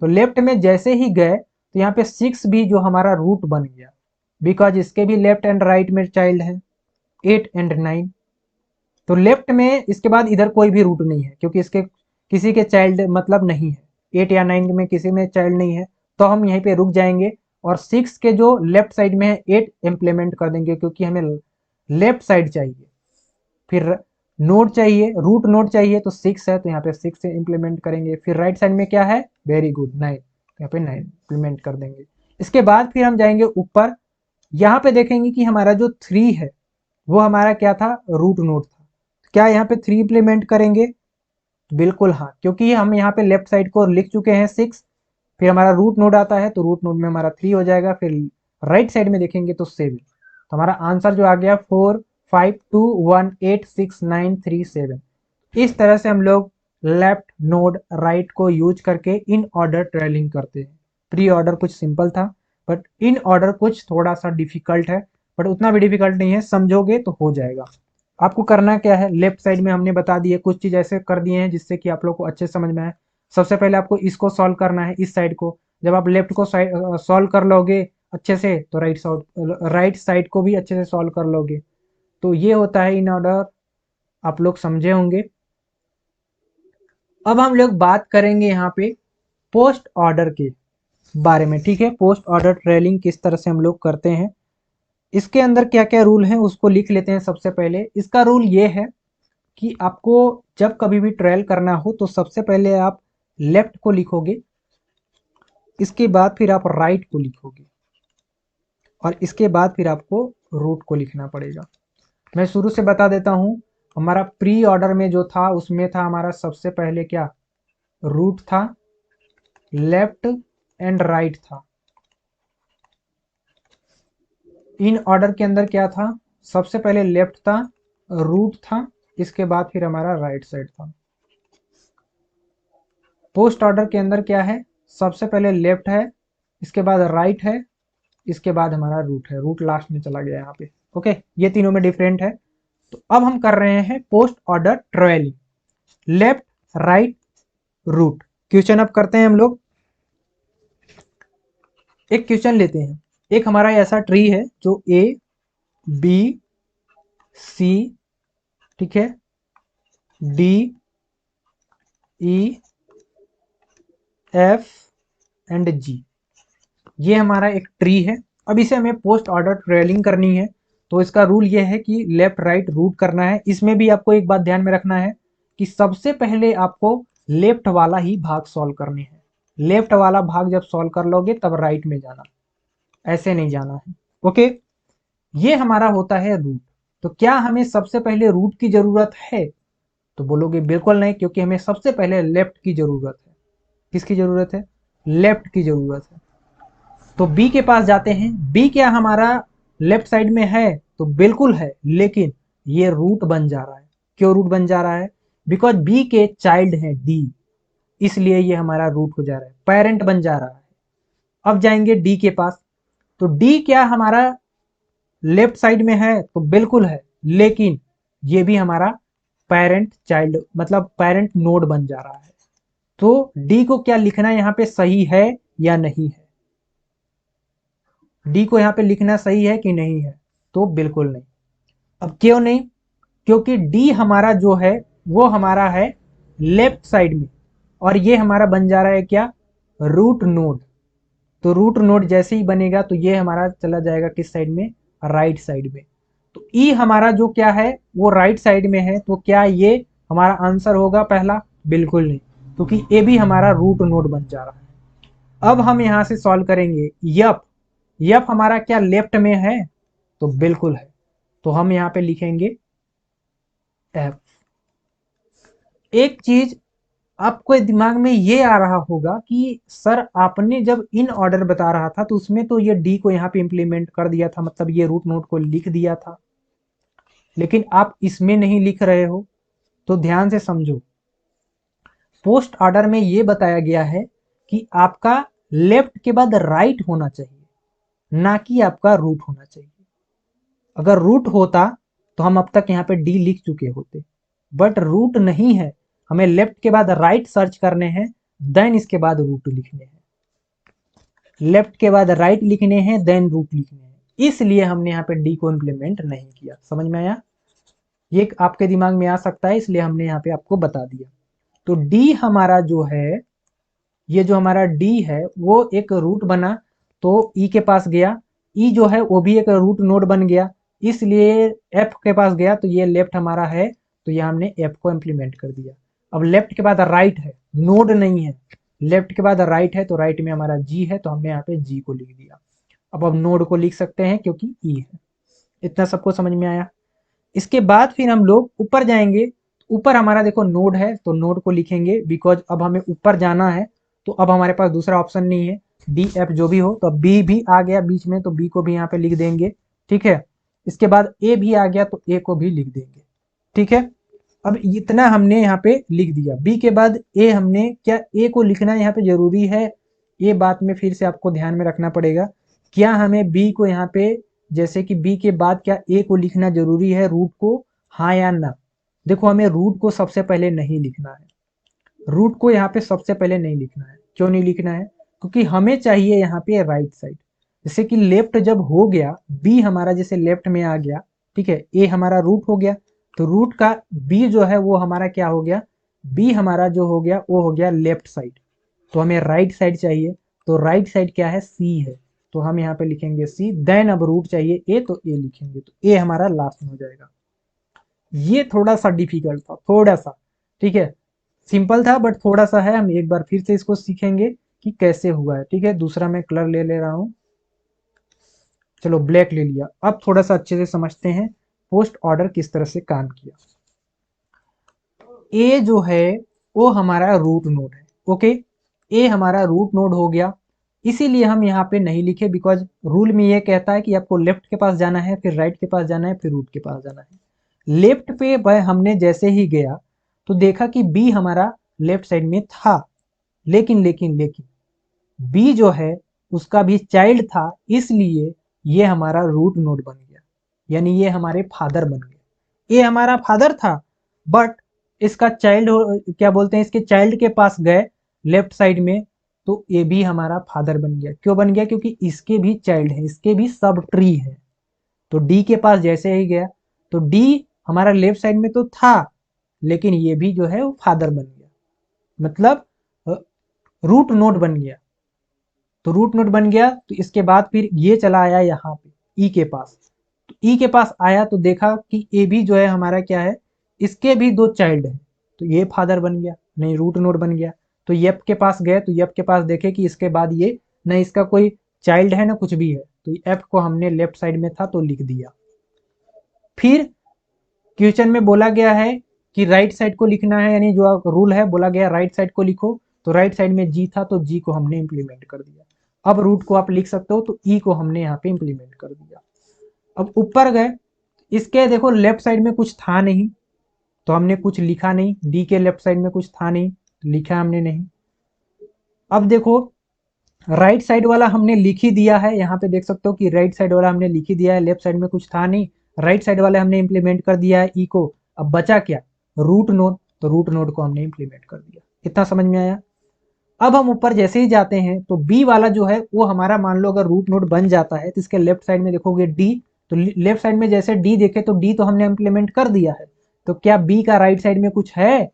Speaker 1: तो लेफ्ट में जैसे ही गए तो यहाँ पे 6 भी जो हमारा रूट बन गया, बिकॉज इसके भी लेफ्ट एंड राइट में चाइल्ड है 8 एंड 9। तो लेफ्ट में इसके बाद इधर कोई भी रूट नहीं है, क्योंकि इसके किसी के चाइल्ड मतलब नहीं है, 8 या 9 में किसी में चाइल्ड नहीं है। तो हम यहीं पे रुक जाएंगे और 6 के जो लेफ्ट साइड में है 8 इम्प्लीमेंट कर देंगे, क्योंकि हमें लेफ्ट साइड चाहिए। फिर नोड चाहिए, रूट नोड चाहिए, तो 6 है तो यहाँ पे 6 से इम्प्लीमेंट करेंगे। फिर राइट साइड में क्या है? वेरी गुड, 9, यहाँ पे 9 इम्प्लीमेंट कर देंगे। इसके बाद फिर हम जाएंगे ऊपर, यहाँ पे देखेंगे कि हमारा जो 3 है वो हमारा क्या था? रूट नोड था। क्या यहाँ पे 3 इम्प्लीमेंट करेंगे? बिल्कुल हाँ, क्योंकि हम यहाँ पे लेफ्ट साइड को लिख चुके हैं 6, फिर हमारा रूट नोड आता है तो रूट नोड में हमारा 3 हो जाएगा। फिर राइट साइड में देखेंगे तो 7। तो हमारा आंसर जो आ गया 4 5 2 1 8 6 9 3 7। इस तरह से हम लोग लेफ्ट नोड राइट को यूज करके इन ऑर्डर ट्रेलिंग करते हैं। प्री ऑर्डर कुछ सिंपल था, बट इन ऑर्डर कुछ थोड़ा सा डिफिकल्ट है, बट उतना भी डिफिकल्ट नहीं है, समझोगे तो हो जाएगा। आपको करना क्या है? लेफ्ट साइड में हमने बता दिए, कुछ चीज ऐसे कर दिए हैं जिससे कि आप लोग को अच्छे समझ में आए। सबसे पहले आपको इसको सॉल्व करना है, इस साइड को। जब आप लेफ्ट को सॉल्व कर लोगे अच्छे से तो राइट साइड को भी अच्छे से सॉल्व कर लोगे। तो ये होता है इन ऑर्डर, आप लोग समझे होंगे। अब हम लोग बात करेंगे यहाँ पे पोस्ट ऑर्डर के बारे में, ठीक है? पोस्ट ऑर्डर ट्रेलिंग किस तरह से हम लोग करते हैं, इसके अंदर क्या क्या रूल हैं उसको लिख लेते हैं। सबसे पहले इसका रूल ये है कि आपको जब कभी भी ट्रेल करना हो तो सबसे पहले आप लेफ्ट को लिखोगे, इसके बाद फिर आप राइट को लिखोगे, और इसके बाद फिर आपको रूट को लिखना पड़ेगा। मैं शुरू से बता देता हूँ। हमारा प्री ऑर्डर में जो था उसमें था हमारा सबसे पहले क्या? रूट था, लेफ्ट एंड राइट था। इन ऑर्डर के अंदर क्या था? सबसे पहले लेफ्ट था, रूट था, इसके बाद फिर हमारा राइट साइड था। पोस्ट ऑर्डर के अंदर क्या है? सबसे पहले लेफ्ट है, इसके बाद राइट है, इसके बाद हमारा रूट है। रूट लास्ट में चला गया यहाँ पे। ओके, ये तीनों में डिफरेंट है। तो अब हम कर रहे हैं post order trailing, left right root. Question अब करते हैं हम लोग। एक क्वेश्चन लेते हैं। एक हमारा ऐसा ट्री है जो ए बी सी, ठीक है, डी ई एफ एंड जी, ये हमारा एक ट्री है। अब इसे हमें पोस्ट ऑर्डर ट्रेलिंग करनी है, तो इसका रूल ये है कि लेफ्ट राइट रूट करना है। इसमें भी आपको एक बात ध्यान में रखना है कि सबसे पहले आपको लेफ्ट वाला ही भाग सॉल्व करने हैं। लेफ्ट वाला भाग जब सॉल्व कर लोगे तब राइट में जाना, ऐसे नहीं जाना है। ओके, ये हमारा होता है रूट। तो क्या हमें सबसे पहले रूट की जरूरत है? तो बोलोगे बिल्कुल नहीं, क्योंकि हमें सबसे पहले लेफ्ट की जरूरत है। किसकी जरूरत है? लेफ्ट की जरूरत है। तो बी के पास जाते हैं। बी क्या हमारा लेफ्ट साइड में है? तो बिल्कुल है, लेकिन ये रूट बन जा रहा है। क्यों रूट बन जा रहा है? बिकॉज बी के चाइल्ड है डी, इसलिए ये हमारा रूट हो जा रहा है, पेरेंट बन जा रहा है। अब जाएंगे डी के पास। तो डी क्या हमारा लेफ्ट साइड में है? तो बिल्कुल है, लेकिन ये भी हमारा पेरेंट चाइल्ड मतलब पेरेंट नोड बन जा रहा है। तो डी को क्या लिखना यहाँ पे सही है या नहीं है? डी को यहाँ पे लिखना सही है कि नहीं है? तो बिल्कुल नहीं। अब क्यों नहीं? क्योंकि डी हमारा जो है वो हमारा है लेफ्ट साइड में, और ये हमारा बन जा रहा है क्या? Root node. तो रूट नोड जैसे ही बनेगा तो ये हमारा चला जाएगा किस साइड में? राइट साइड में। तो ई हमारा जो क्या है वो राइट साइड में है, तो क्या ये हमारा आंसर होगा पहला? बिल्कुल नहीं, क्योंकि ए भी हमारा रूट नोड बन जा रहा है। अब हम यहां से सॉल्व करेंगे यप। यप हमारा क्या लेफ्ट में है? तो बिल्कुल है। तो हम यहाँ पे लिखेंगे एफ। एक चीज आपको दिमाग में ये आ रहा होगा कि सर आपने जब इन ऑर्डर बता रहा था तो उसमें तो ये डी को यहाँ पे इंप्लीमेंट कर दिया था, मतलब ये रूट नोड को लिख दिया था, लेकिन आप इसमें नहीं लिख रहे हो। तो ध्यान से समझो, पोस्ट ऑर्डर में ये बताया गया है कि आपका लेफ्ट के बाद राइट होना चाहिए, ना कि आपका रूट होना चाहिए। अगर रूट होता तो हम अब तक यहाँ पे डी लिख चुके होते, बट रूट नहीं है। हमें लेफ्ट के बाद राइट सर्च करने हैं, देन इसके बाद रूट लिखने हैं। लेफ्ट के बाद राइट लिखने हैं, देन रूट लिखने हैं, इसलिए हमने यहाँ पे डी को इम्प्लीमेंट नहीं किया। समझ में आया? ये आपके दिमाग में आ सकता है, इसलिए हमने यहाँ पे आपको बता दिया। तो डी हमारा जो है, ये जो हमारा डी है वो एक रूट बना, तो ई के पास गया। ई जो है वो भी एक रूट नोड बन गया, इसलिए एफ के पास गया, तो ये लेफ्ट हमारा है, तो ये हमने एफ को इम्प्लीमेंट कर दिया। अब लेफ्ट के बाद राइट है, नोड नहीं है। लेफ्ट के बाद राइट है तो राइट में हमारा जी है, तो हमने यहाँ पे जी को लिख दिया। अब नोड को लिख सकते हैं क्योंकि ई है। इतना सबको समझ में आया? इसके बाद फिर हम लोग ऊपर जाएंगे। ऊपर हमारा देखो नोड है, तो नोड को लिखेंगे, बिकॉज अब हमें ऊपर जाना है, तो अब हमारे पास दूसरा ऑप्शन नहीं है। डी एफ जो भी हो, तो बी भी आ गया बीच में, तो बी को भी यहाँ पे लिख देंगे। ठीक है, इसके बाद ए भी आ गया, तो ए को भी लिख देंगे। ठीक है, अब इतना हमने यहाँ पे लिख दिया। बी के बाद ए, हमने क्या ए को लिखना यहाँ पे जरूरी है? ये बात में फिर से आपको ध्यान में रखना पड़ेगा। क्या हमें बी को यहाँ पे, जैसे कि बी के बाद क्या ए को लिखना जरूरी है, रूट को? हाँ या ना? देखो, हमें रूट को सबसे पहले नहीं लिखना है। रूट को यहाँ पे सबसे पहले नहीं लिखना है। क्यों नहीं लिखना है? क्योंकि हमें चाहिए यहाँ पे राइट साइड। जैसे कि लेफ्ट जब हो गया, बी हमारा जैसे लेफ्ट में आ गया, ठीक है, ए हमारा रूट हो गया, तो रूट का बी जो है वो हमारा क्या हो गया? बी हमारा जो हो गया वो हो गया लेफ्ट साइड। तो हमें राइट साइड चाहिए, तो राइट साइड क्या है? सी है, तो हम यहाँ पे लिखेंगे सी। देन अब रूट चाहिए ए, तो ए लिखेंगे, तो ए हमारा लास्ट में हो जाएगा। ये थोड़ा सा डिफिकल्ट था, थोड़ा सा। ठीक है, सिंपल था बट थोड़ा सा है। हम एक बार फिर से इसको सीखेंगे कि कैसे हुआ है। ठीक है, दूसरा मैं कलर ले ले रहा हूँ। चलो, ब्लैक ले लिया। अब थोड़ा सा अच्छे से समझते हैं पोस्ट ऑर्डर किस तरह से काम किया। ए जो है वो हमारा रूट नोड है। ओके, ए हमारा रूट नोड हो गया, इसीलिए हम यहाँ पे नहीं लिखे, बिकॉज रूल में ये कहता है कि आपको लेफ्ट के पास जाना है, फिर राइट के पास जाना है, फिर रूट के पास जाना है। लेफ्ट पे हमने जैसे ही गया तो देखा कि बी हमारा लेफ्ट साइड में था, लेकिन लेकिन लेकिन बी जो है उसका भी चाइल्ड था, इसलिए ये हमारा रूट नोड बन गया, यानी ये हमारे फादर बन गए। ये हमारा फादर था, बट इसका चाइल्ड, क्या बोलते हैं, इसके चाइल्ड के पास गए लेफ्ट साइड में, तो ये भी हमारा फादर बन गया। क्यों बन गया? क्योंकि इसके भी चाइल्ड है, इसके भी सब ट्री है। तो डी के पास जैसे ही गया, तो डी हमारा लेफ्ट साइड में तो था, लेकिन ये भी जो है वो फादर बन गया, मतलब रूट नोड बन गया। तो रूट नोड बन गया, तो इसके बाद फिर ये चला आया यहाँ पे ई के पास। तो ई के पास आया तो देखा कि ए भी जो है हमारा क्या है, इसके भी दो चाइल्ड है, तो ये फादर बन गया, नहीं रूट नोड बन गया। तो यप के पास गए, तो यप के पास देखे कि इसके बाद ये न इसका कोई चाइल्ड है ना कुछ भी है, तो एफ को हमने लेफ्ट साइड में था तो लिख दिया। फिर क्वेश्चन में बोला गया है कि राइट साइड को लिखना है, यानी जो रूल है बोला गया राइट साइड को लिखो, तो राइट साइड में जी था तो जी को हमने इंप्लीमेंट कर दिया। अब रूट को आप लिख सकते हो, तो ई को हमने यहाँ पे इंप्लीमेंट कर दिया। अब ऊपर गए, इसके देखो लेफ्ट साइड में कुछ था नहीं, तो हमने कुछ लिखा नहीं। डी के लेफ्ट साइड में कुछ था नहीं, तो लिखा हमने नहीं। अब देखो, राइट साइड वाला हमने लिख ही दिया है, यहाँ पे देख सकते हो कि राइट साइड वाला हमने लिख ही दिया है, लेफ्ट साइड में कुछ था नहीं, राइट साइड वाले हमने इंप्लीमेंट कर दिया है ई को। अब बचा क्या? रूट नोड, तो रूट नोड को हमने इंप्लीमेंट कर दिया। इतना समझ में आया? अब हम ऊपर जैसे ही जाते हैं तो बी वाला जो है वो हमारा मान लो अगर रूट नोड बन जाता है तो इसके लेफ्ट साइड में देखोगे डी, तो लेफ्ट साइड में जैसे डी देखे तो डी तो हमने इम्प्लीमेंट कर दिया है, तो क्या बी का राइट साइड में कुछ है?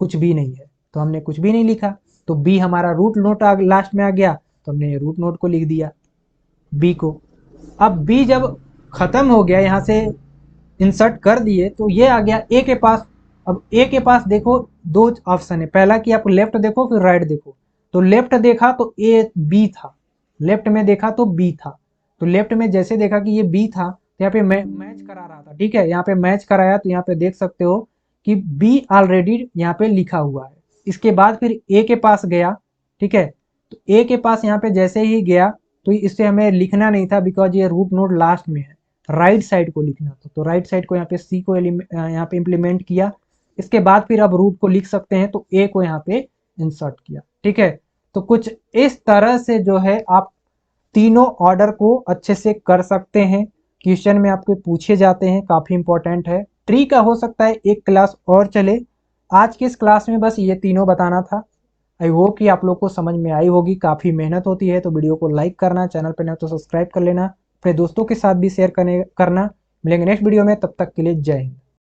Speaker 1: कुछ भी नहीं है, तो हमने कुछ भी नहीं लिखा, तो बी हमारा रूट नोड लास्ट में आ गया, तो हमने रूट नोड को लिख दिया बी को। अब बी जब खत्म हो गया यहाँ से इंसर्ट कर दिए तो ये आ गया ए के पास। अब ए के पास देखो दो ऑप्शन है, पहला कि आप लेफ्ट देखो फिर राइट देखो, तो लेफ्ट देखा तो ए बी था, लेफ्ट में देखा तो बी था, तो लेफ्ट में जैसे देखा कि ये बी था तो यहाँ पे मैच करा रहा था, ठीक है, यहाँ पे मैच कराया तो यहाँ पे देख सकते हो कि बी ऑलरेडी यहाँ पे लिखा हुआ है। इसके बाद फिर ए के पास गया, ठीक है, तो ए के पास यहाँ पे जैसे ही गया तो इससे हमें लिखना नहीं था बिकॉज ये रूट नोड लास्ट में है, राइट साइड को लिखना था, तो राइट साइड को यहाँ पे सी को यहाँ पे इम्प्लीमेंट किया। इसके बाद फिर अब रूट को लिख सकते हैं तो ए को यहाँ पे इंसर्ट किया, ठीक है। तो कुछ इस तरह से जो है आप तीनों ऑर्डर को अच्छे से कर सकते हैं, क्वेश्चन में आपके पूछे जाते हैं, काफी इंपॉर्टेंट है। ट्री का हो सकता है एक क्लास और चले, आज के इस क्लास में बस ये तीनों बताना था। आई होप कि आप लोग को समझ में आई होगी, काफ़ी मेहनत होती है, तो वीडियो को लाइक करना, चैनल पर नए तो सब्सक्राइब कर लेना, अपने दोस्तों के साथ भी शेयर करना। मिलेंगे नेक्स्ट वीडियो में, तब तक के लिए जय हिंद।